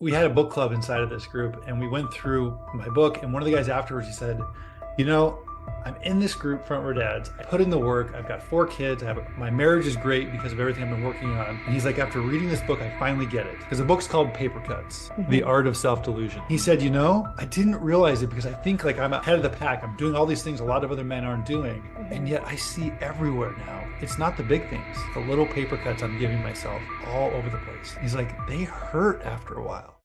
we had a book club inside of this group and we went through my book. And one of the guys afterwards, he said, you know, I'm in this group, Front Row Dads. I put in the work. I've got 4 kids. My marriage is great because of everything I've been working on. And he's like, after reading this book, I finally get it. Because the book's called Papercuts, The Art of Self-Delusion. He said, I didn't realize it because I think like I'm ahead of the pack. I'm doing all these things a lot of other men aren't doing. And yet I see everywhere now. It's not the big things, the little paper cuts I'm giving myself all over the place. He's like, they hurt after a while.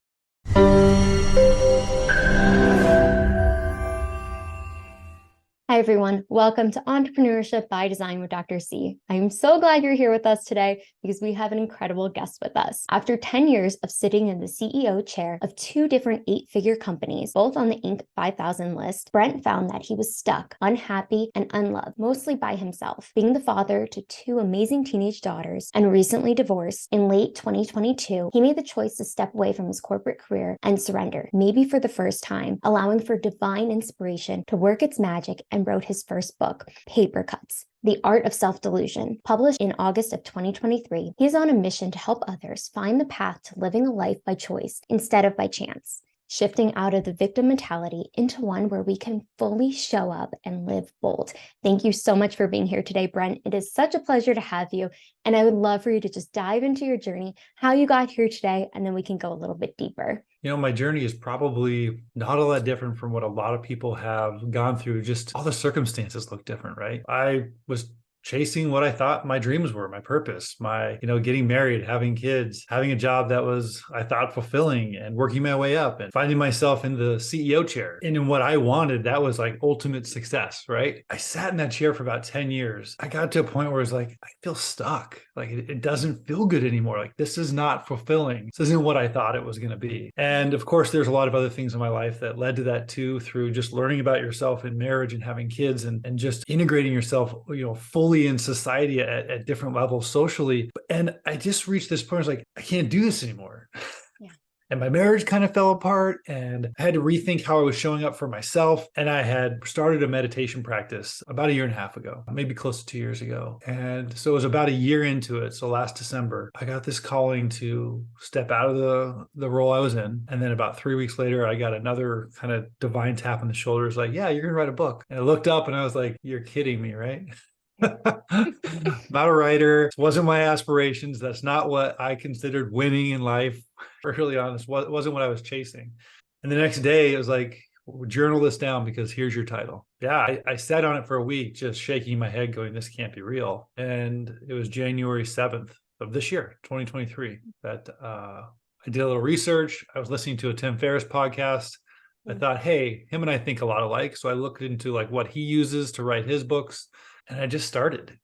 Hi, everyone. Welcome to Entrepreneurship by Design with Dr. C. I'm so glad you're here with us today because we have an incredible guest with us. After 10 years of sitting in the CEO chair of 2 different 8-figure companies, both on the Inc. 5000 list, Brent found that he was stuck, unhappy, and unloved, mostly by himself. Being the father to 2 amazing teenage daughters and recently divorced in late 2022, he made the choice to step away from his corporate career and surrender, maybe for the first time, allowing for divine inspiration to work its magic, and wrote his first book, Papercuts, The Art of Self-Delusion. Published in August of 2023, he is on a mission to help others find the path to living a life by choice instead of by chance, shifting out of the victim mentality into one where we can fully show up and live bold. Thank you so much for being here today, Brent. It is such a pleasure to have you, and I would love for you to just dive into your journey, how you got here today, and then we can go a little bit deeper. My journey is probably not all that different from what a lot of people have gone through. Just all the circumstances look different, right? I was chasing what I thought my dreams were, my purpose, my, getting married, having kids, having a job that was, I thought, fulfilling, and working my way up and finding myself in the CEO chair. And in what I wanted, that was like ultimate success, right? I sat in that chair for about 10 years. I got to a point where it's like, I feel stuck. Like it doesn't feel good anymore. Like this is not fulfilling. This isn't what I thought it was going to be. And of course, there's a lot of other things in my life that led to that too, through just learning about yourself in marriage and having kids and just integrating yourself, fully in society at different levels socially. And I just reached this point where I was like, I can't do this anymore. Yeah. And my marriage kind of fell apart, and I had to rethink how I was showing up for myself. And I had started a meditation practice about 1.5 years ago, maybe close to 2 years ago. And so it was about a year into it. So last December, I got this calling to step out of the role I was in. And then about 3 weeks later, I got another kind of divine tap on the shoulders, like, yeah, you're going to write a book. And I looked up and I was like, you're kidding me, right? Not a writer. It wasn't my aspirations. That's not what I considered winning in life. Really honest, it wasn't what I was chasing. And the next day it was like, journal this down because here's your title. Yeah, I sat on it for a week, just shaking my head going, this can't be real. And it was January 7th of this year, 2023, that I did a little research. I was listening to a Tim Ferriss podcast. I thought, hey, him and I think a lot alike. So I looked into like what he uses to write his books. And I just started,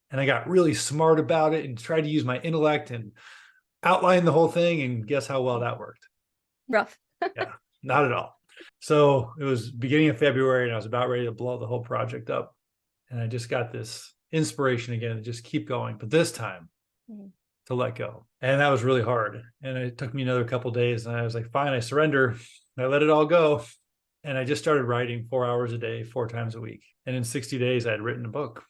and I got really smart about it and tried to use my intellect and outline the whole thing. And guess how well that worked? Rough. Yeah, not at all. So it was beginning of February, and I was about ready to blow the whole project up. And I just got this inspiration again to just keep going, but this time to let go. And that was really hard. And it took me another couple of days, and I was like, fine, I surrender. I let it all go. And I just started writing 4 hours a day, 4 times a week. And in 60 days, I had written a book.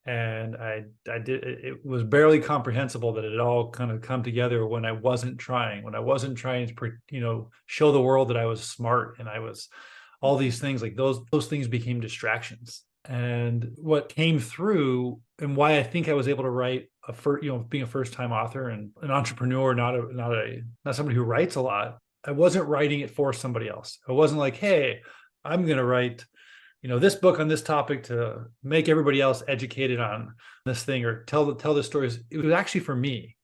And I did, it was barely comprehensible that it had all kind of come together when I wasn't trying to, show the world that I was smart and I was all these things. Like those things became distractions. And what came through, and why I think I was able to write being a first-time author and an entrepreneur, not somebody who writes a lot. I wasn't writing it for somebody else. I wasn't like, hey, I'm going to write, this book on this topic to make everybody else educated on this thing or tell the stories. It was actually for me.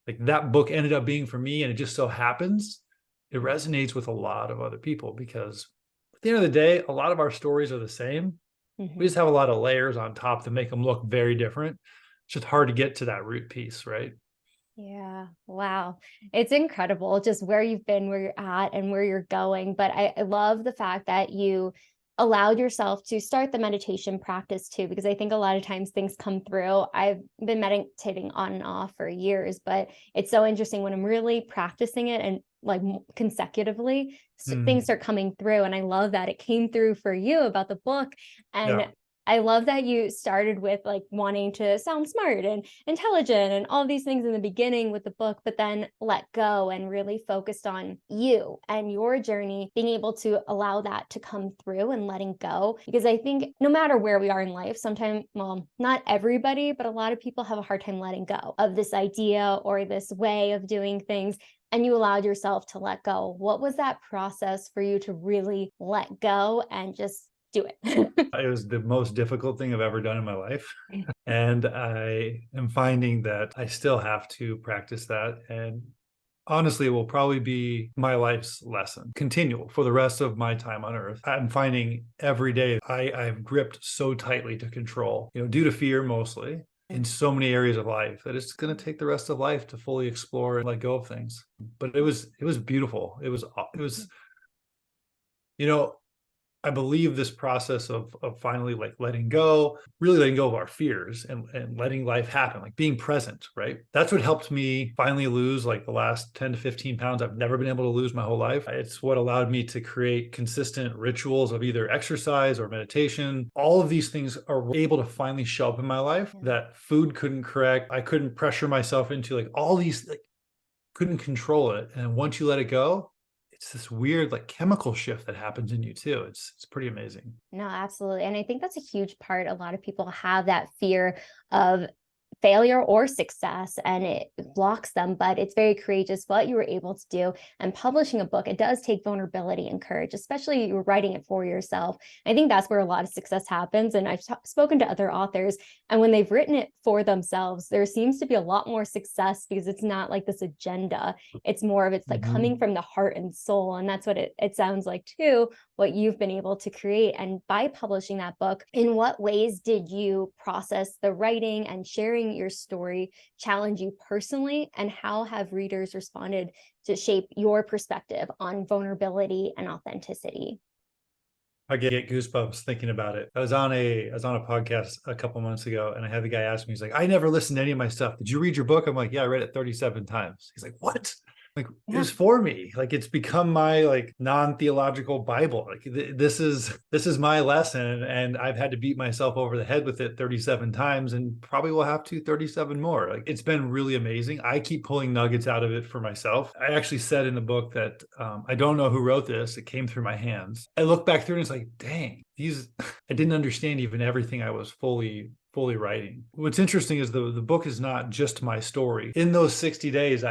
Like that book ended up being for me, and it just so happens it resonates with a lot of other people because at the end of the day, a lot of our stories are the same. We just have a lot of layers on top to make them look very different. It's just hard to get to that root piece, right? Yeah. Wow. It's incredible just where you've been, where you're at, and where you're going. But I love the fact that you allowed yourself to start the meditation practice too, because I think a lot of times things come through. I've been meditating on and off for years, but it's so interesting when I'm really practicing it and like consecutively, things start coming through. And I love that it came through for you about the book. And I love that you started with like wanting to sound smart and intelligent and all these things in the beginning with the book, but then let go and really focused on you and your journey, being able to allow that to come through and letting go. Because I think no matter where we are in life, sometimes, well, not everybody, but a lot of people have a hard time letting go of this idea or this way of doing things. And you allowed yourself to let go. What was that process for you to really let go and just do it? It was the most difficult thing I've ever done in my life. And I am finding that I still have to practice that. And honestly, it will probably be my life's lesson, continual for the rest of my time on earth. I'm finding every day I've gripped so tightly to control, due to fear mostly, in so many areas of life that it's going to take the rest of life to fully explore and let go of things. But it was beautiful. It was, I believe this process of finally like really letting go of our fears and letting life happen, like being present, right? That's what helped me finally lose like the last 10 to 15 pounds I've never been able to lose my whole life. It's what allowed me to create consistent rituals of either exercise or meditation. All of these things are able to finally show up in my life that food couldn't correct. I couldn't pressure myself into like all these, like, couldn't control it. And once you let it go, it's this weird like chemical shift that happens in you too. It's pretty amazing. No, absolutely. And I think that's a huge part. A lot of people have that fear of failure or success and it blocks them, but it's very courageous what you were able to do. And publishing a book, it does take vulnerability and courage, especially you're writing it for yourself. I think that's where a lot of success happens. And I've spoken to other authors, and when they've written it for themselves, there seems to be a lot more success because it's not like this agenda. It's more of it's like coming from the heart and soul. And that's what it sounds like too, what you've been able to create. And by publishing that book, in what ways did you process the writing and sharing your story challenge you personally, and how have readers responded to shape your perspective on vulnerability and authenticity? I get goosebumps thinking about it. I was on a podcast a couple months ago, and I had the guy ask me, he's like, I never listened to any of my stuff. Did you read your book? I'm like, yeah, I read it 37 times. He's like, what? Like, it was for me. Like, it's become my like non-theological Bible. Like this is my lesson, and I've had to beat myself over the head with it 37 times, and probably will have to 37 more. Like, it's been really amazing. I keep pulling nuggets out of it for myself. I actually said in the book that I don't know who wrote this. It came through my hands. I look back through and it's like, dang, I didn't understand even everything I was fully writing. What's interesting is the book is not just my story. In those 60 days,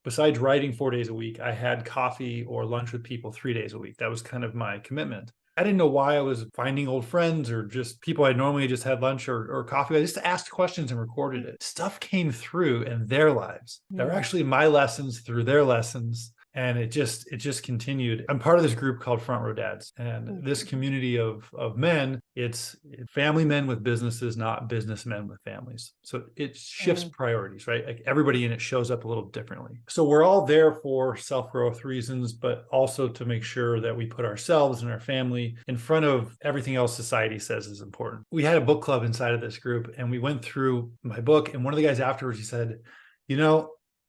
besides writing 4 days a week, I had coffee or lunch with people 3 days a week. That was kind of my commitment. I didn't know why I was finding old friends or just people I normally just had lunch or coffee. I just asked questions and recorded it. Stuff came through in their lives. They're actually my lessons through their lessons. And it just continued. I'm part of this group called Front Row Dads. And this community of men, it's family men with businesses, not businessmen with families. So it shifts priorities, right? Like everybody in it shows up a little differently. So we're all there for self-growth reasons, but also to make sure that we put ourselves and our family in front of everything else society says is important. We had a book club inside of this group, and we went through my book. And one of the guys afterwards, he said,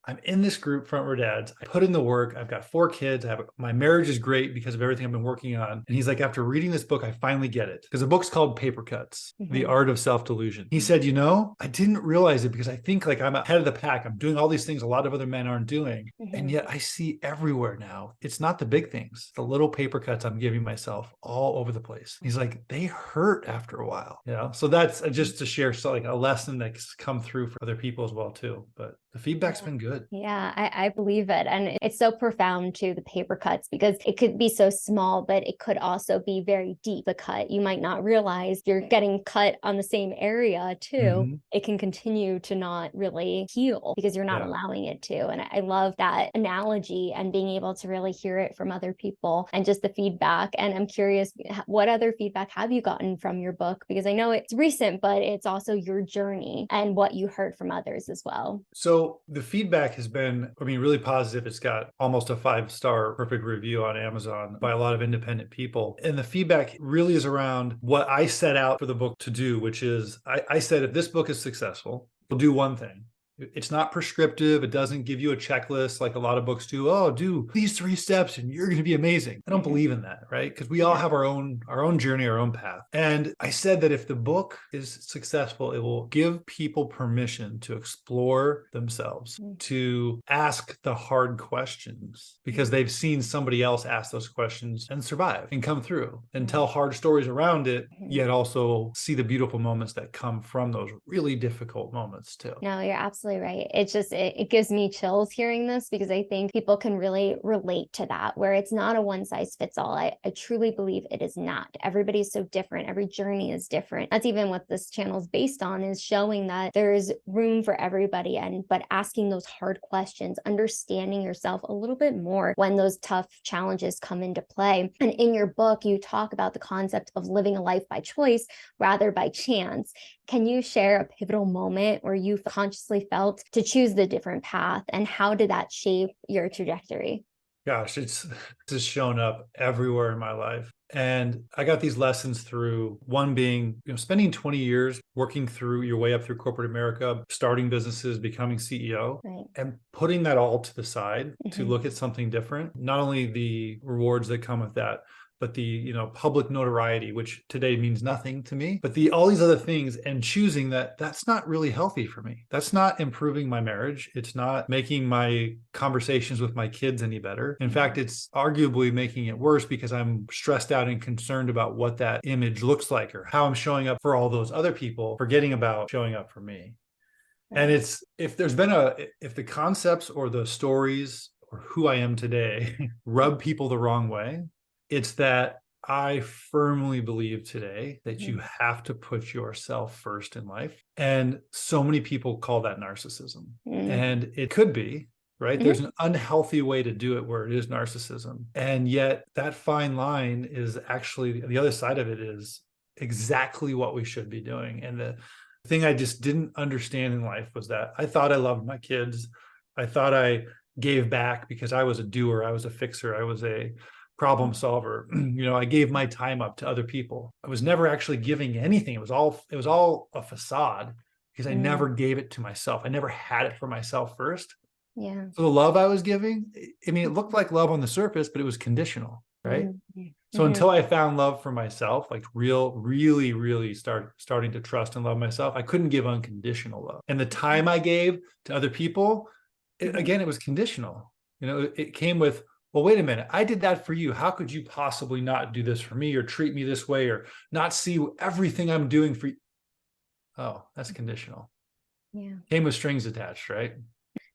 I'm in this group, Front Row Dads. I put in the work. I've got 4 kids. My marriage is great because of everything I've been working on. And he's like, after reading this book, I finally get it. Because the book's called Papercuts, The Art of Self-Delusion. He said, I didn't realize it because I think like I'm ahead of the pack. I'm doing all these things a lot of other men aren't doing. And yet I see everywhere now. It's not the big things, the little paper cuts I'm giving myself all over the place. He's like, they hurt after a while, So that's just to share like a lesson that's come through for other people as well too. But the feedback's been good. Yeah, I believe it. And it's so profound too, the paper cuts, because it could be so small, but it could also be very deep. The cut, you might not realize you're getting cut on the same area too. It can continue to not really heal because you're not allowing it to. And I love that analogy and being able to really hear it from other people and just the feedback. And I'm curious, what other feedback have you gotten from your book? Because I know it's recent, but it's also your journey and what you heard from others as well. So the feedback has been, really positive. It's got almost a 5-star perfect review on Amazon by a lot of independent people. And the feedback really is around what I set out for the book to do, which is I said, if this book is successful, we'll do one thing. It's not prescriptive. It doesn't give you a checklist like a lot of books do. Oh, do these 3 steps and you're going to be amazing. I don't believe in that, right? Because we all have our own journey, our own path. And I said that if the book is successful, it will give people permission to explore themselves, to ask the hard questions because they've seen somebody else ask those questions and survive and come through and tell hard stories around it, yet also see the beautiful moments that come from those really difficult moments too. No, you're absolutely right. It's just, it gives me chills hearing this because I think people can really relate to that, where it's not a one size fits all. I truly believe it is not. Everybody's so different. Every journey is different. That's even what this channel is based on, is showing that there's room for everybody, but asking those hard questions, understanding yourself a little bit more when those tough challenges come into play. And in your book, you talk about the concept of living a life by choice rather by chance. Can you share a pivotal moment where you consciously felt to choose the different path, and how did that shape your trajectory? Gosh, it's just shown up everywhere in my life. And I got these lessons through one being, spending 20 years working through your way up through corporate America, starting businesses, becoming CEO, and putting that all to the side to look at something different. Not only the rewards that come with that, but the public notoriety, which today means nothing to me, but all these other things, and choosing that's not really healthy for me. That's not improving my marriage. It's not making my conversations with my kids any better. In fact, it's arguably making it worse because I'm stressed out and concerned about what that image looks like or how I'm showing up for all those other people, forgetting about showing up for me. And it's, if the concepts or the stories or who I am today rub people the wrong way, it's that I firmly believe today that you have to put yourself first in life. And so many people call that narcissism. And it could be, right? There's an unhealthy way to do it where it is narcissism. And yet that fine line is actually, the other side of it is exactly what we should be doing. And the thing I just didn't understand in life was that I thought I loved my kids. I thought I gave back because I was a doer. I was a fixer. I was a problem solver. I gave my time up to other people. I was never actually giving anything. It was all a facade because I never gave it to myself. I never had it for myself first. Yeah. So the love I was giving, it looked like love on the surface, but it was conditional, right? So until I found love for myself, like really, really starting to trust and love myself, I couldn't give unconditional love. And the time I gave to other people, again, it was conditional. It came with, well, wait a minute, I did that for you. How could you possibly not do this for me or treat me this way or not see everything I'm doing for you? Oh, that's conditional. Yeah. Came with strings attached, right?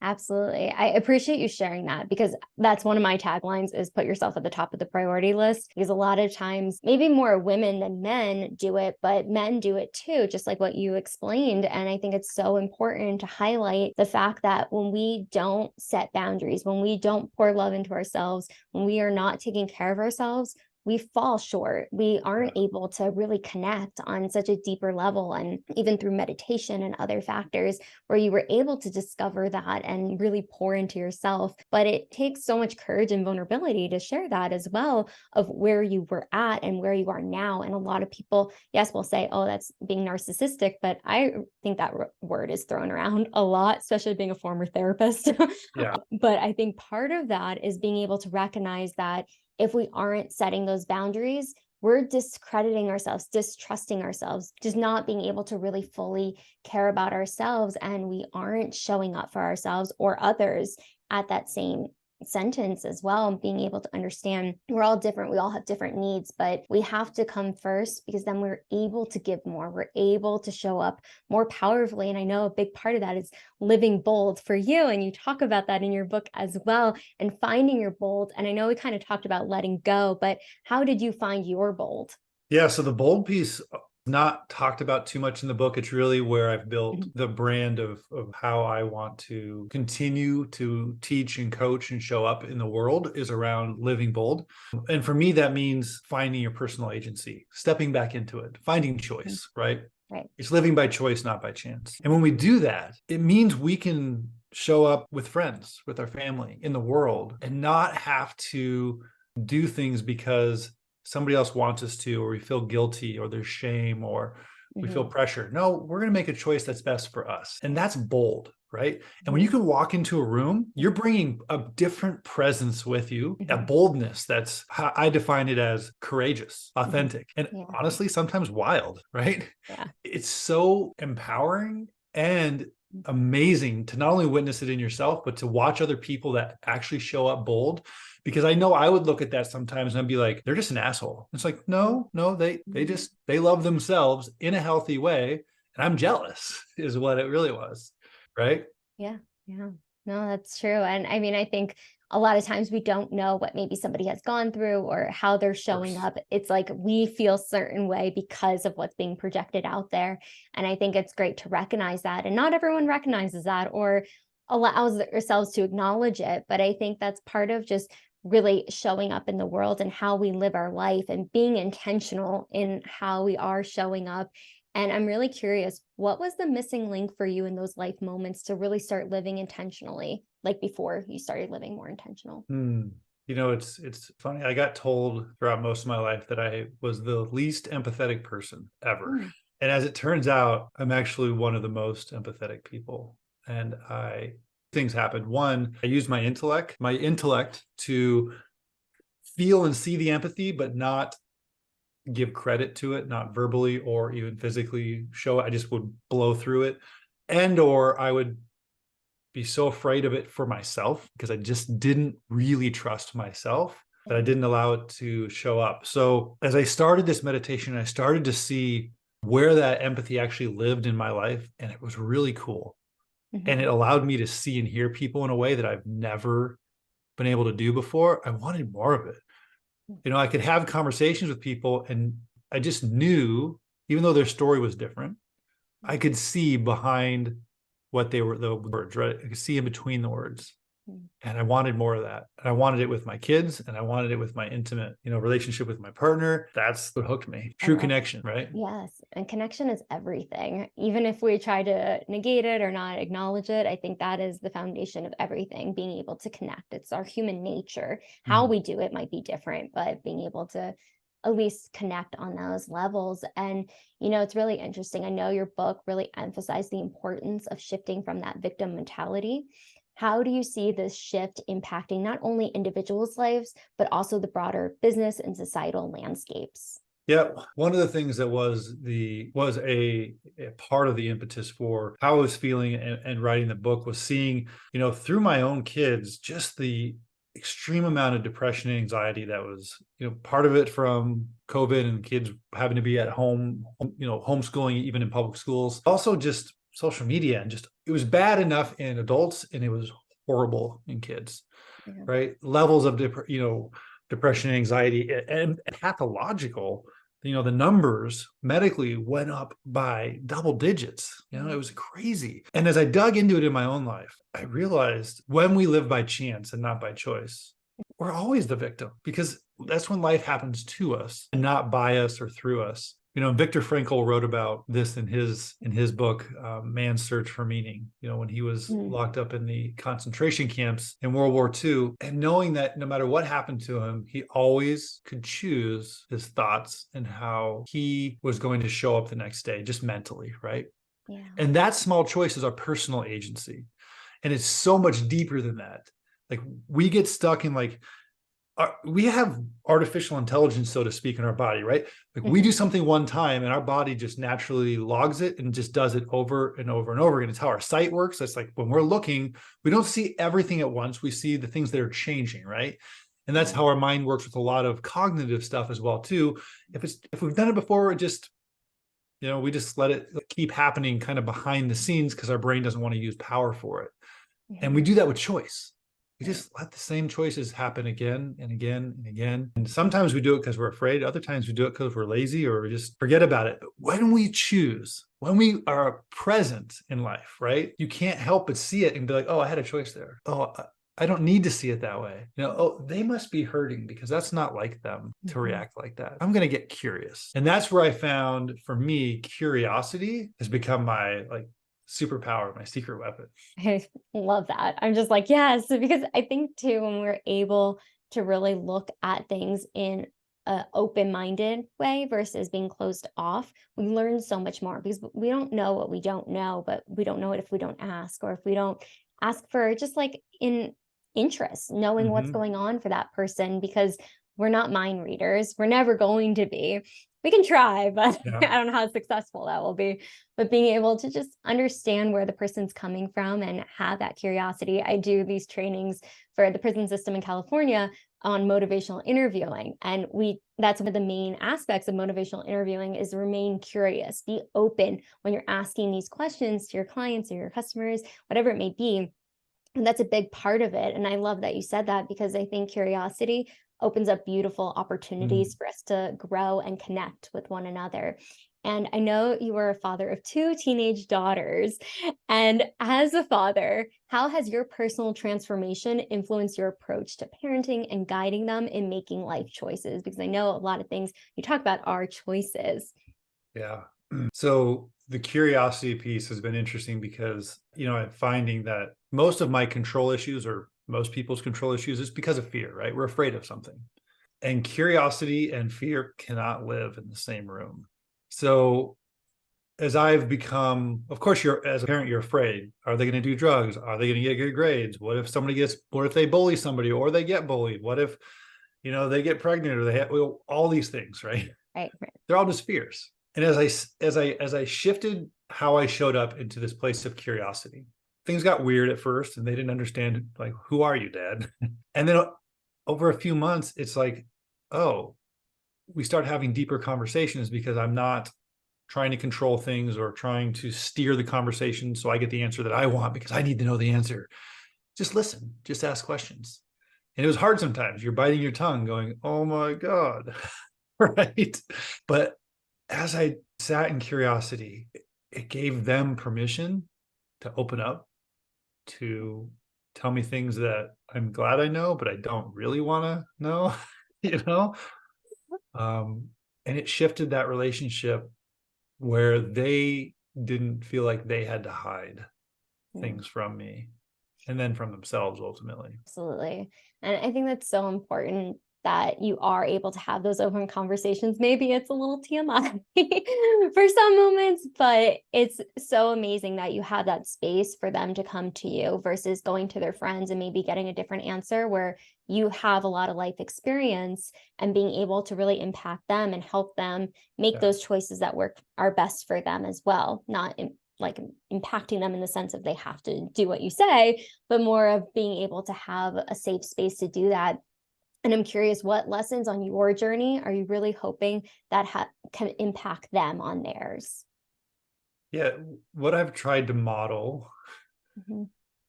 Absolutely. I appreciate you sharing that, because that's one of my taglines, is put yourself at the top of the priority list, because a lot of times maybe more women than men do it, but men do it too, just like what you explained. And I think it's so important to highlight the fact that when we don't set boundaries, when we don't pour love into ourselves, when we are not taking care of ourselves, we fall short. We aren't able to really connect on such a deeper level. And even through meditation and other factors where you were able to discover that and really pour into yourself. But it takes so much courage and vulnerability to share that as well, of where you were at and where you are now. And a lot of people, yes, will say, oh, that's being narcissistic. But I think that word is thrown around a lot, especially being a former therapist. But I think part of that is being able to recognize that if we aren't setting those boundaries, we're discrediting ourselves, distrusting ourselves, just not being able to really fully care about ourselves. And we aren't showing up for ourselves or others at that same sentence as well, and being able to understand we're all different, we all have different needs, but we have to come first, because then we're able to give more, we're able to show up more powerfully. And I know a big part of that is living bold for you, and you talk about that in your book as well, and finding your bold. And I know we kind of talked about letting go, but how did you find your bold? Yeah, so the bold piece, not talked about too much in the book. It's really where I've built the brand of how I want to continue to teach and coach and show up in the world, is around living bold. And for me, that means finding your personal agency, stepping back into it, finding choice, right? It's living by choice, not by chance. And when we do that, it means we can show up with friends, with our family, in the world, and not have to do things because somebody else wants us to, or we feel guilty, or there's shame, or we feel pressure. No, we're going to make a choice that's best for us. And that's bold, right? And when you can walk into a room, you're bringing a different presence with you, a boldness that's how I define it as courageous, authentic, and honestly, sometimes wild, right? Yeah. It's so empowering and amazing to not only witness it in yourself, but to watch other people that actually show up bold. Because I know I would look at that sometimes and I'd be like, they're just an asshole. It's like, no, they love themselves in a healthy way. And I'm jealous is what it really was. Right. Yeah. Yeah. No, that's true. And I mean, I think a lot of times we don't know what maybe somebody has gone through or how they're showing up. It's like we feel certain way because of what's being projected out there. And I think it's great to recognize that. And not everyone recognizes that or allows themselves to acknowledge it. But I think that's part of just really showing up in the world and how we live our life and being intentional in how we are showing up. And I'm really curious, what was the missing link for you in those life moments to really start living intentionally, like before you started living more intentional? You know, it's funny. I got told throughout most of my life that I was the least empathetic person ever. And as it turns out, I'm actually one of the most empathetic people. And things happened. One, I used my intellect to feel and see the empathy, but not give credit to it, not verbally or even physically show it. I just would blow through it. And or I would be so afraid of it for myself because I just didn't really trust myself that I didn't allow it to show up. So as I started this meditation, I started to see where that empathy actually lived in my life. And it was really cool. And it allowed me to see and hear people in a way that I've never been able to do before. I wanted more of it. You know, I could have conversations with people and I just knew, even though their story was different, I could see behind what they were, the words, right? I could see in between the words. And I wanted more of that. And I wanted it with my kids and I wanted it with my intimate, relationship with my partner. That's what hooked me. True connection, right? Yes. And connection is everything. Even if we try to negate it or not acknowledge it, I think that is the foundation of everything, being able to connect. It's our human nature. How we do it might be different, but being able to at least connect on those levels. And, it's really interesting. I know your book really emphasized the importance of shifting from that victim mentality. How do you see this shift impacting not only individuals' lives, but also the broader business and societal landscapes? Yeah, one of the things that was a part of the impetus for how I was feeling and writing the book was seeing, through my own kids, just the extreme amount of depression and anxiety that was, part of it from COVID and kids having to be at home, homeschooling even in public schools. Also just social media and just it was bad enough in adults and it was horrible in kids, right? Levels of depression and anxiety and pathological, the numbers medically went up by double digits. It was crazy. And as I dug into it in my own life, I realized when we live by chance and not by choice, we're always the victim because that's when life happens to us and not by us or through us. Viktor Frankl wrote about this in his book, Man's Search for Meaning, when he was locked up in the concentration camps in World War II, and knowing that no matter what happened to him, he always could choose his thoughts and how he was going to show up the next day, just mentally, right? Yeah. And that small choice is our personal agency. And it's so much deeper than that. Like we get stuck in we have artificial intelligence, so to speak, in our body, right? Like we do something one time and our body just naturally logs it and just does it over and over and over again. It's how our sight works. It's like when we're looking, we don't see everything at once. We see the things that are changing, right? And that's how our mind works with a lot of cognitive stuff as well, too. If we've done it before, we just let it keep happening kind of behind the scenes because our brain doesn't want to use power for it. And we do that with choice. We just let the same choices happen again and again and again. And sometimes we do it because we're afraid. Other times we do it because we're lazy or we just forget about it. But when we choose, when we are present in life, right? You can't help but see it and be like, oh, I had a choice there. Oh, I don't need to see it that way. Oh, they must be hurting because that's not like them to react like that. I'm going to get curious. And that's where I found, for me, curiosity has become my superpower, my secret weapon. I love that. I'm just like, yes, because I think too, when we're able to really look at things in a open-minded way versus being closed off, we learn so much more because we don't know what we don't know, but we don't know it if we don't ask, or if we don't ask for just like in interest, knowing what's going on for that person, because we're not mind readers. We're never going to be. We can try, but Yeah. I don't know how successful that will be. But being able to just understand where the person's coming from and have that curiosity. I do these trainings for the prison system in California on motivational interviewing. And that's one of the main aspects of motivational interviewing is remain curious, be open when you're asking these questions to your clients or your customers, whatever it may be. And that's a big part of it. And I love that you said that, because I think curiosity opens up beautiful opportunities for us to grow and connect with one another. And I know you are a father of 2 teenage daughters. And as a father, how has your personal transformation influenced your approach to parenting and guiding them in making life choices? Because I know a lot of things you talk about are choices. Yeah. So the curiosity piece has been interesting because, I'm finding that most of my control issues, or most people's control issues, is because of fear, right? We're afraid of something. And curiosity and fear cannot live in the same room. So as I've become, of course, as a parent, you're afraid. Are they going to do drugs? Are they going to get good grades? What if they bully somebody, or they get bullied? What if, they get pregnant, or they have all these things, right? Right. They're all just fears. And as I shifted how I showed up into this place of curiosity, things got weird at first, and they didn't understand, like, who are you, Dad? And then over a few months, it's like, oh, we start having deeper conversations, because I'm not trying to control things or trying to steer the conversation so I get the answer that I want because I need to know the answer. Just listen, just ask questions. And it was hard sometimes. You're biting your tongue going, oh my God, right? But as I sat in curiosity, it gave them permission to open up, to tell me things that I'm glad I know, but I don't really want to know, you know? And it shifted that relationship where they didn't feel like they had to hide things from me, and then from themselves ultimately. Absolutely. And I think that's so important that you are able to have those open conversations. Maybe it's a little TMI for some moments, but it's so amazing that you have that space for them to come to you versus going to their friends and maybe getting a different answer, where you have a lot of life experience and being able to really impact them and help them make those choices that are best for them as well. Not like impacting them in the sense of they have to do what you say, but more of being able to have a safe space to do that. And I'm curious, what lessons on your journey are you really hoping that can impact them on theirs? Yeah, what I've tried to model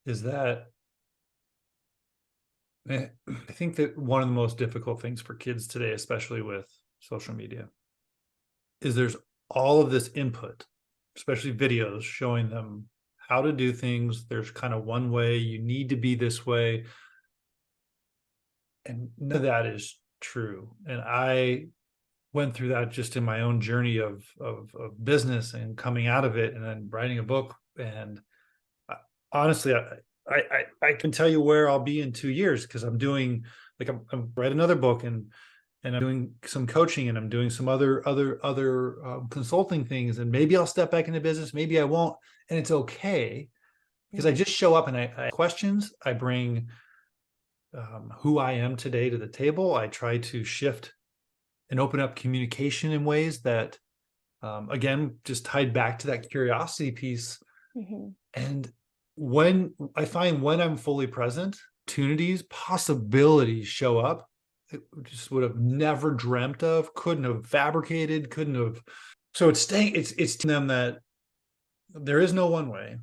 is that I think that one of the most difficult things for kids today, especially with social media, is there's all of this input, especially videos showing them how to do things. There's kind of one way, you need to be this way. And none of that is true. And I went through that just in my own journey of business and coming out of it, and then writing a book. And honestly, I can tell you where I'll be in 2 years, because I'm doing, like, I'm write another book, and I'm doing some coaching, and I'm doing some other consulting things, and maybe I'll step back into business, maybe I won't, and it's okay, because I just show up and I questions, I bring who I am today to the table. I try to shift and open up communication in ways that, again, just tied back to that curiosity piece. And when I'm fully present, opportunities, possibilities show up that just would have never dreamt of, couldn't have fabricated, couldn't have. So it's to them that there is no one way.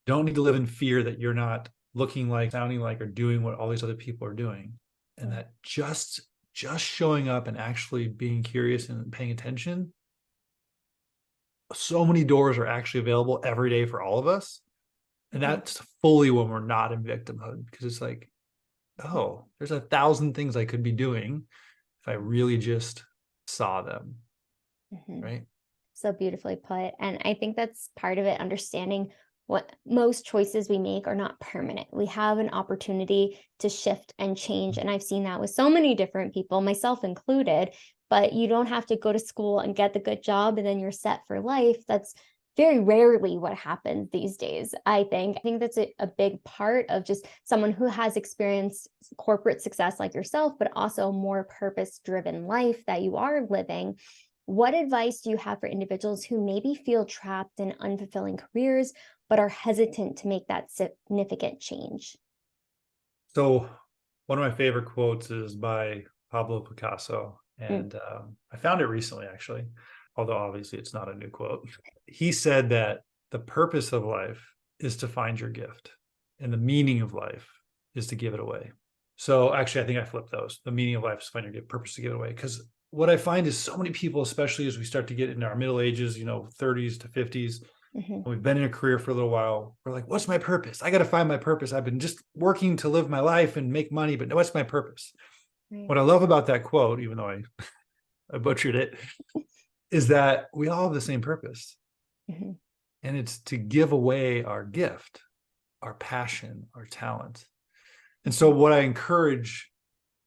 Don't need to live in fear that you're not looking like, sounding like, or doing what all these other people are doing. And that just showing up and actually being curious and paying attention, so many doors are actually available every day for all of us. And that's fully when we're not in victimhood, because it's like, oh, there's 1,000 things I could be doing if I really just saw them. Right. So beautifully put. And I think that's part of it, understanding what most choices we make are not permanent. We have an opportunity to shift and change. And I've seen that with so many different people, myself included. but you don't have to go to school and get the good job and then you're set for life. That's very rarely what happens these days, I think. I think that's a big part of just someone who has experienced corporate success like yourself, but also more purpose-driven life that you are living. What advice do you have for individuals who maybe feel trapped in unfulfilling careers, but are hesitant to make that significant change? So one of my favorite quotes is by Pablo Picasso. And I found it recently, actually, although obviously it's not a new quote. He said that the purpose of life is to find your gift, and the meaning of life is to give it away. So actually, I think I flipped those. The meaning of life is to find your gift, purpose to give it away. Because what I find is so many people, especially as we start to get into our middle ages, 30s to 50s, we've been in a career for a little while. We're like, what's my purpose? I got to find my purpose. I've been just working to live my life and make money, but what's my purpose? Right. What I love about that quote, even though I butchered it, is that we all have the same purpose. And it's to give away our gift, our passion, our talent. And so what I encourage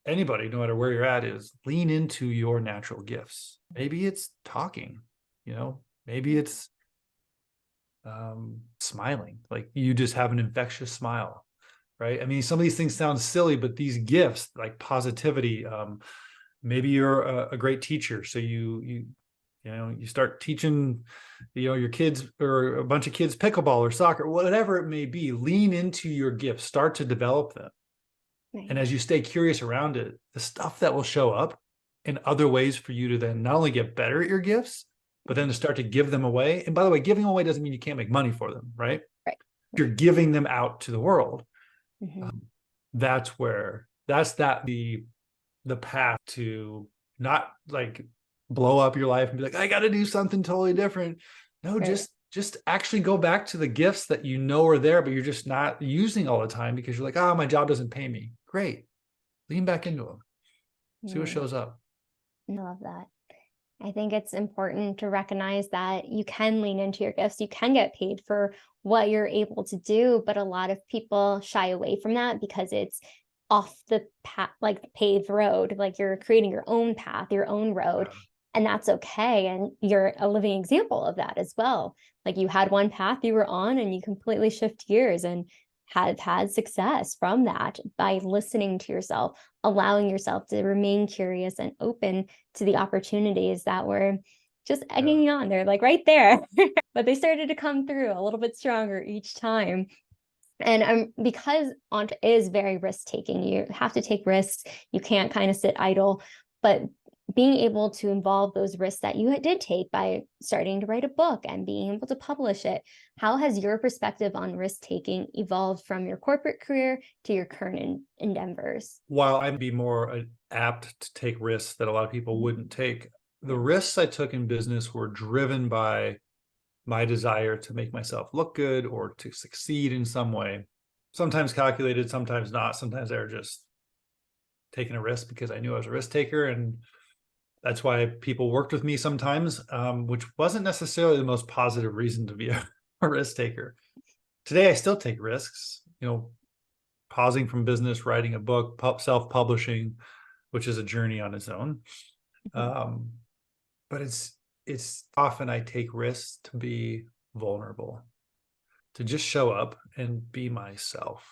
anybody, no matter where you're at, is lean into your natural gifts. Maybe it's talking, maybe it's smiling, like you just have an infectious smile, right? I mean, some of these things sound silly, but these gifts like positivity, maybe you're a great teacher. So you start teaching, your kids or a bunch of kids pickleball or soccer, whatever it may be. Lean into your gifts, start to develop them. Right. And as you stay curious around it, the stuff that will show up in other ways for you to then not only get better at your gifts, but then to start to give them away. And by the way, giving them away doesn't mean you can't make money for them, right? Right. You're giving them out to the world. That's the path to not like blow up your life and be like, I got to do something totally different. No, right. just actually go back to the gifts that are there, but you're just not using all the time because you're like, oh, my job doesn't pay me. Great. Lean back into them. See what shows up. I love that. I think it's important to recognize that you can lean into your gifts. You can get paid for what you're able to do, but a lot of people shy away from that because it's off the path, like the paved road, like you're creating your own path, your own road. Yeah. And that's okay. And you're a living example of that as well. Like you had one path you were on and you completely shift gears and have had success from that by listening to yourself, allowing yourself to remain curious and open to the opportunities that were just egging you on. They're like right there, but they started to come through a little bit stronger each time. And because entre is very risk taking, you have to take risks. You can't kind of sit idle, but being able to involve those risks that you did take by starting to write a book and being able to publish it. How has your perspective on risk taking evolved from your corporate career to your current endeavors? While I'd be more apt to take risks that a lot of people wouldn't take, the risks I took in business were driven by my desire to make myself look good or to succeed in some way. Sometimes calculated, sometimes not. Sometimes they were just taking a risk because I knew I was a risk taker, and that's why people worked with me sometimes, which wasn't necessarily the most positive reason to be a risk taker. Today, I still take risks, pausing from business, writing a book, self-publishing, which is a journey on its own. But it's often I take risks to be vulnerable, to just show up and be myself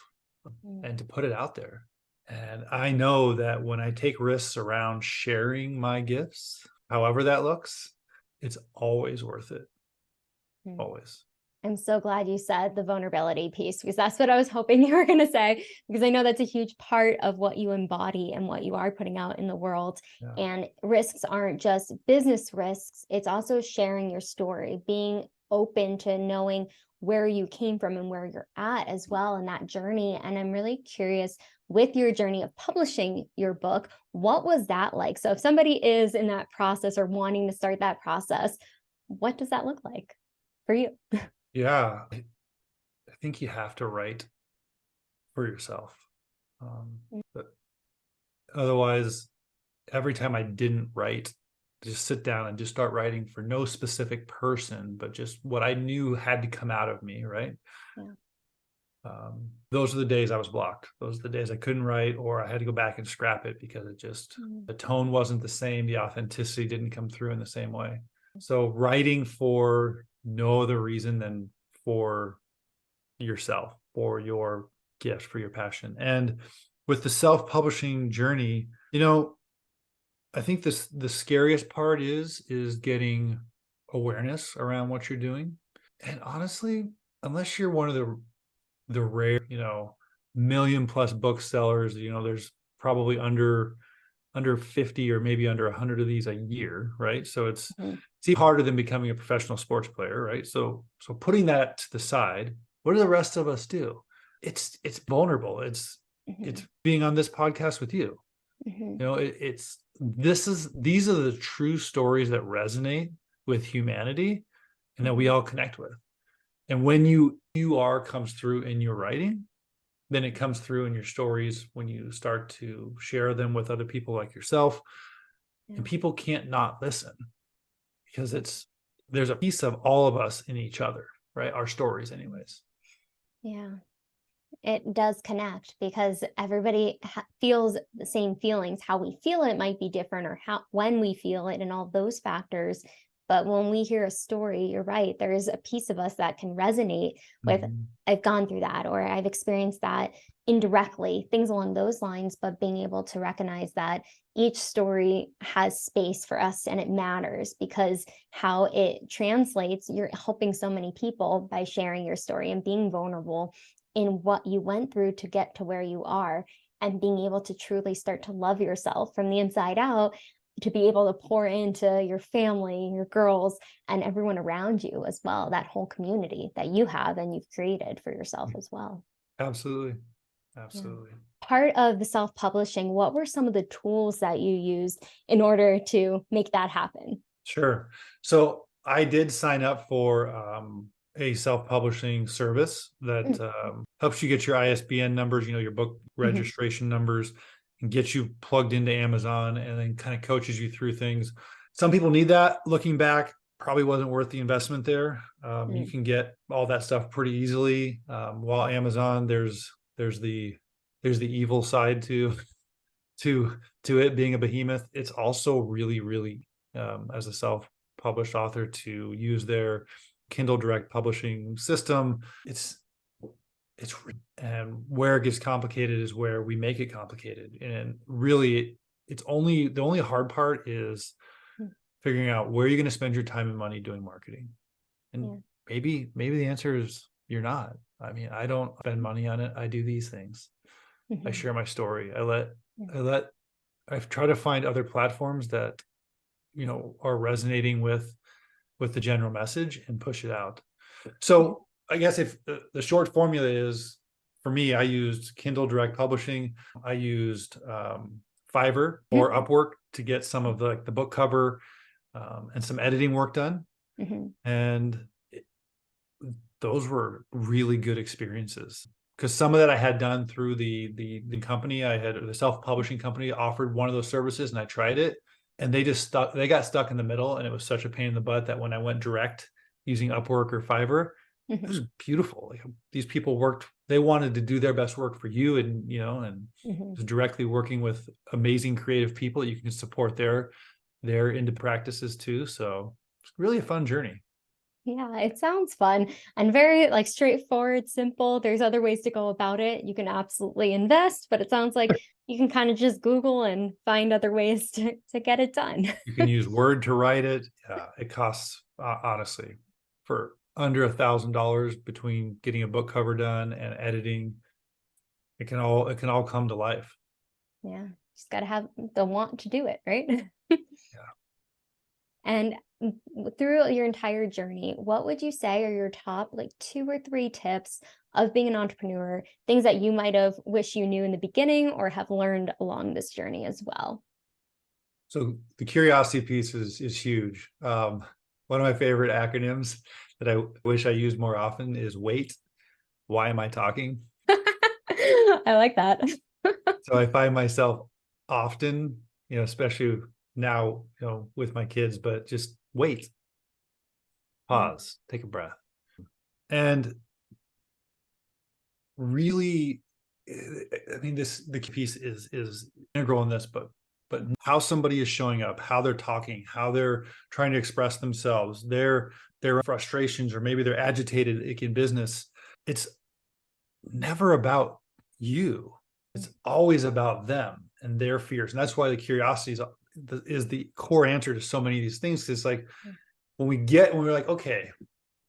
and to put it out there. And I know that when I take risks around sharing my gifts, however that looks, it's always worth it. Always. I'm so glad you said the vulnerability piece, because that's what I was hoping you were going to say, because I know that's a huge part of what you embody and what you are putting out in the world. Yeah. And risks aren't just business risks. It's also sharing your story, being open to knowing where you came from and where you're at as well in that journey. And I'm really curious, with your journey of publishing your book, what was that like? So if somebody is in that process or wanting to start that process, what does that look like for you? Yeah, I think you have to write for yourself. But otherwise, every time I didn't write, just sit down and just start writing for no specific person, but just what I knew had to come out of me, right? Yeah. those are the days I was blocked. Those are the days I couldn't write, or I had to go back and scrap it because the tone wasn't the same. The authenticity didn't come through in the same way. So writing for no other reason than for yourself, for your gift, for your passion. And with the self-publishing journey, I think the scariest part is getting awareness around what you're doing. And honestly, unless you're one of the rare, million plus booksellers, there's probably under 50 or maybe under 100 of these a year, right? So it's even harder than becoming a professional sports player, right? So putting that to the side, what do the rest of us do? It's vulnerable. It's being on this podcast with you. These are the true stories that resonate with humanity and that we all connect with. And when you are comes through in your writing, then it comes through in your stories when you start to share them with other people like yourself. And people can't not listen because there's a piece of all of us in each other, right? Our stories anyways. Yeah. It does connect because everybody feels the same feelings. How we feel it might be different, or when we feel it, and all those factors. But when we hear a story, you're right, there is a piece of us that can resonate with, I've gone through that, or I've experienced that indirectly, things along those lines. But being able to recognize that each story has space for us and it matters because how it translates, you're helping so many people by sharing your story and being vulnerable in what you went through to get to where you are, and being able to truly start to love yourself from the inside out, to be able to pour into your family, your girls, and everyone around you as well, that whole community that you have and you've created for yourself as well. Absolutely. Yeah. Part of the self-publishing, what were some of the tools that you used in order to make that happen? Sure. So I did sign up for a self-publishing service that helps you get your ISBN numbers, your book registration numbers, and get you plugged into Amazon, and then kind of coaches you through things. Some people need that. Looking back, probably wasn't worth the investment there. You can get all that stuff pretty easily. While Amazon, there's the evil side to it being a behemoth. It's also really, really, as a self-published author, to use their Kindle Direct Publishing system. And where it gets complicated is where we make it complicated. And really, the only hard part is figuring out where you're going to spend your time and money doing marketing. And maybe the answer is you're not. I mean, I don't spend money on it. I do these things. I share my story. I try to find other platforms that, are resonating with the general message and push it out. So I guess if the short formula is, for me, I used Kindle Direct Publishing. I used Fiverr or Upwork to get some of the book cover and some editing work done. And those were really good experiences, because some of that I had done through the company. The self-publishing company offered one of those services, and I tried it, and they got stuck in the middle, and it was such a pain in the butt that when I went direct using Upwork or Fiverr, it was beautiful. Like, these people they wanted to do their best work for you, and just directly working with amazing creative people, you can support their into practices too. So it's really a fun journey. Yeah, it sounds fun and very straightforward, simple. There's other ways to go about it. You can absolutely invest, but it sounds like you can kind of just Google and find other ways to get it done. You can use Word to write it. It costs, honestly, for under $1,000 between getting a book cover done and editing. It can all come to life. Yeah, just got to have the want to do it, right? And through your entire journey, what would you say are your top 2 or 3 tips of being an entrepreneur, things that you might have wished you knew in the beginning or have learned along this journey as well? So the curiosity piece is huge. One of my favorite acronyms that I wish I used more often is WAIT. Why am I talking? I like that. So I find myself often, especially now, with my kids, but just wait, pause, take a breath. And really, I mean, the key piece is integral in this, but how somebody is showing up, how they're talking, how they're trying to express themselves, their frustrations, or maybe they're agitated in business. It's never about you. It's always about them and their fears. And that's why the curiosity is the core answer to so many of these things. It's like when we're like, okay,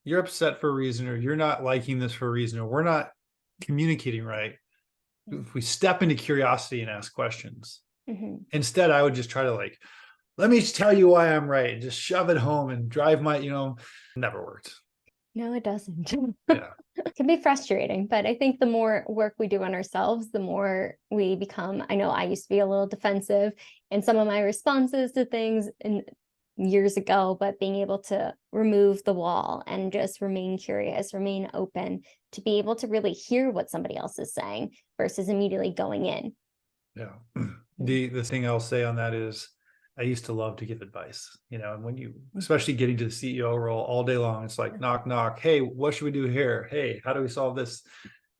you're upset for a reason, or you're not liking this for a reason, or we're not communicating right. If we step into curiosity and ask questions, instead, I would just try to let me tell you why I'm right, and just shove it home and drive never worked. No, it doesn't. Yeah. It can be frustrating, but I think the more work we do on ourselves, the more we become. I know I used to be a little defensive in some of my responses to things years ago, but being able to remove the wall and just remain curious, remain open to be able to really hear what somebody else is saying versus immediately going in. Yeah. The thing I'll say on that is I used to love to give advice, and when you, especially getting to the CEO role all day long, it's like, knock, knock. Hey, what should we do here? Hey, how do we solve this?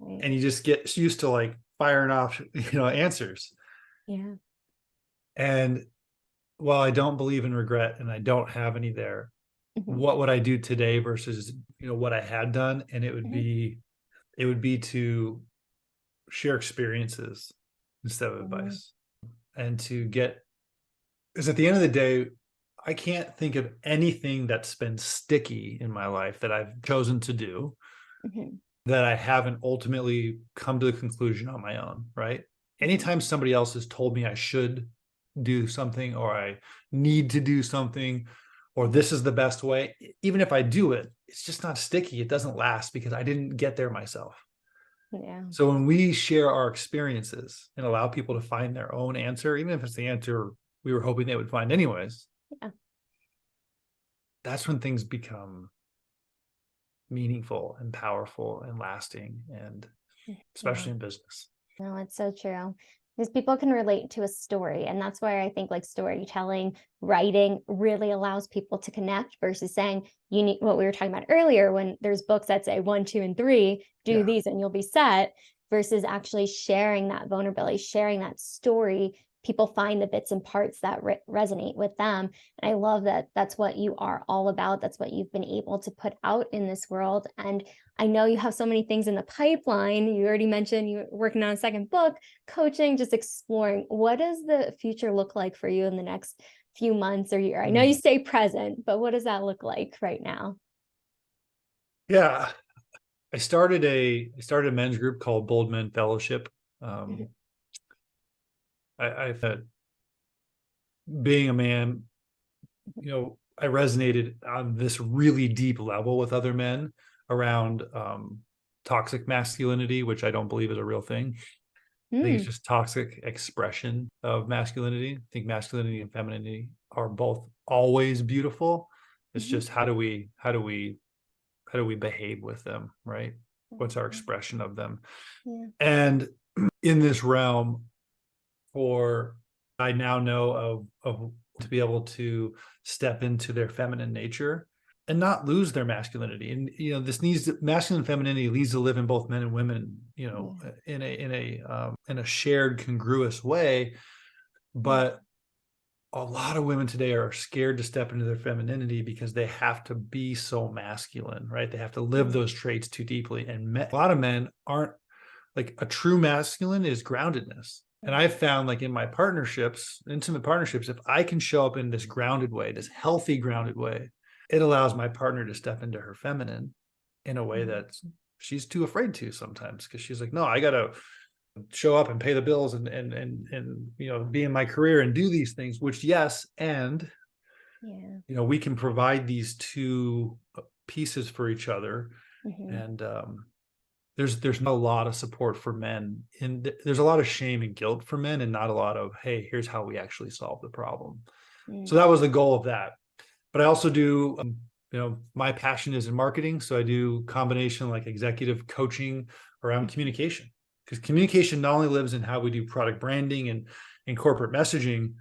Right. And you just get used to firing off, answers. Yeah. And while I don't believe in regret and I don't have any there, what would I do today versus, what I had done? And it would be to share experiences instead of advice, and to get, because at the end of the day, I can't think of anything that's been sticky in my life that I've chosen to do that I haven't ultimately come to the conclusion on my own, right? Anytime somebody else has told me I should do something, or I need to do something, or this is the best way, even if I do it, it's just not sticky. It doesn't last because I didn't get there myself. Yeah. So when we share our experiences and allow people to find their own answer, even if it's the answer we were hoping they would find anyways, that's when things become meaningful and powerful and lasting, and especially in business. No, it's so true. Because people can relate to a story. And that's why I think storytelling, writing really allows people to connect versus saying you need what we were talking about earlier, when there's books that say 1, 2, and 3, do these and you'll be set, versus actually sharing that vulnerability, sharing that story. People find the bits and parts that resonate with them. And I love that that's what you are all about. That's what you've been able to put out in this world. And I know you have so many things in the pipeline. You already mentioned you're working on a second book, coaching, just exploring. What does the future look like for you in the next few months or year? I know you stay present, but what does that look like right now? Yeah. I started a men's group called Bold Men Fellowship. I thought, being a man, I resonated on this really deep level with other men around toxic masculinity, which I don't believe is a real thing. I think it's just toxic expression of masculinity. I think masculinity and femininity are both always beautiful. It's just how do we behave with them, right? What's our expression of them? And in this realm, I now know of to be able to step into their feminine nature and not lose their masculinity. And masculine and femininity needs to live in both men and women, in a shared congruous way. But a lot of women today are scared to step into their femininity because they have to be so masculine, right? They have to live those traits too deeply. And a lot of men aren't. A true masculine is groundedness. And I've found, in my partnerships, intimate partnerships, if I can show up in this grounded way, this healthy grounded way, it allows my partner to step into her feminine in a way that she's too afraid to sometimes, because she's like, no, I got to show up and pay the bills and be in my career and do these things, which and we can provide these two pieces for each other. And there's not a lot of support for men, and there's a lot of shame and guilt for men, and not a lot of, hey, here's how we actually solve the problem. So that was the goal of that. But I also do, my passion is in marketing. So I do combination executive coaching around communication, because communication not only lives in how we do product branding and corporate messaging,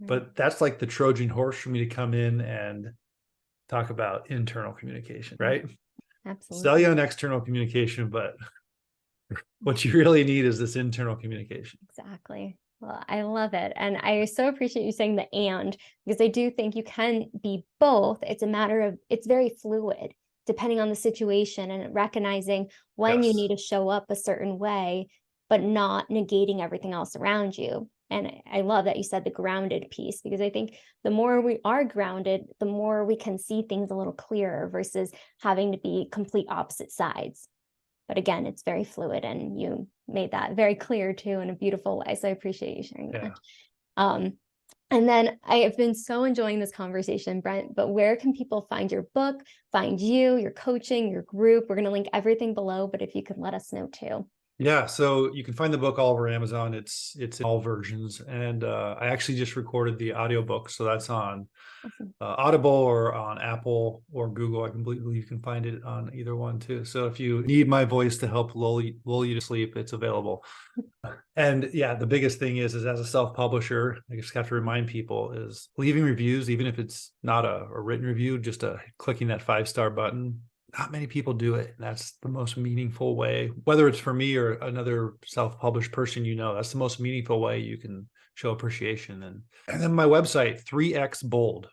but that's the Trojan horse for me to come in and talk about internal communication, right? Absolutely. Sell you on external communication, but What you really need is this internal communication. Exactly. Well, I love it. And I so appreciate you saying the and, because I do think you can be both. It's a matter of, it's very fluid depending on the situation, and recognizing when you Yes. need to show up a certain way, but not negating everything else around you. And I love that you said the grounded piece, because I think the more we are grounded, the more we can see things a little clearer versus having to be complete opposite sides. But again, it's very fluid, and you made that very clear too in a beautiful way. So I appreciate you sharing that. And then I have been so enjoying this conversation, Brent, but where can people find your book, find you, your coaching, your group? We're going to link everything below, but if you could let us know too. Yeah, so you can find the book all over Amazon. It's in all versions, and I actually just recorded the audiobook, so that's on Audible or on Apple or Google. I can believe you can find it on either one too. So if you need my voice to help lull you to sleep, it's available. And yeah, the biggest thing is as a self-publisher, I just have to remind people is leaving reviews, even if it's not a written review, just clicking that 5-star button. Not many people do it. And that's the most meaningful way, whether it's for me or another self-published person, that's the most meaningful way you can show appreciation. And then my website, 3X Bold,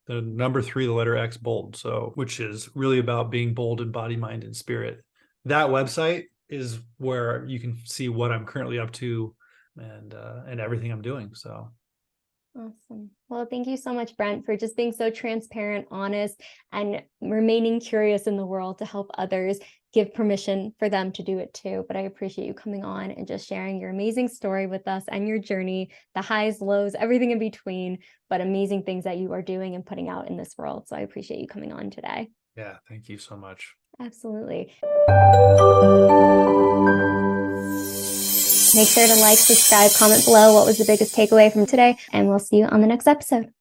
the number 3, the letter X Bold. So, which is really about being bold in body, mind, and spirit. That website is where you can see what I'm currently up to and everything I'm doing. So awesome. Well, thank you so much, Brent, for just being so transparent, honest, and remaining curious in the world to help others, give permission for them to do it too. But I appreciate you coming on and just sharing your amazing story with us and your journey, the highs, lows, everything in between, but amazing things that you are doing and putting out in this world. So I appreciate you coming on today. Yeah, thank you so much. Absolutely. Make sure to like, subscribe, comment below what was the biggest takeaway from today, and we'll see you on the next episode.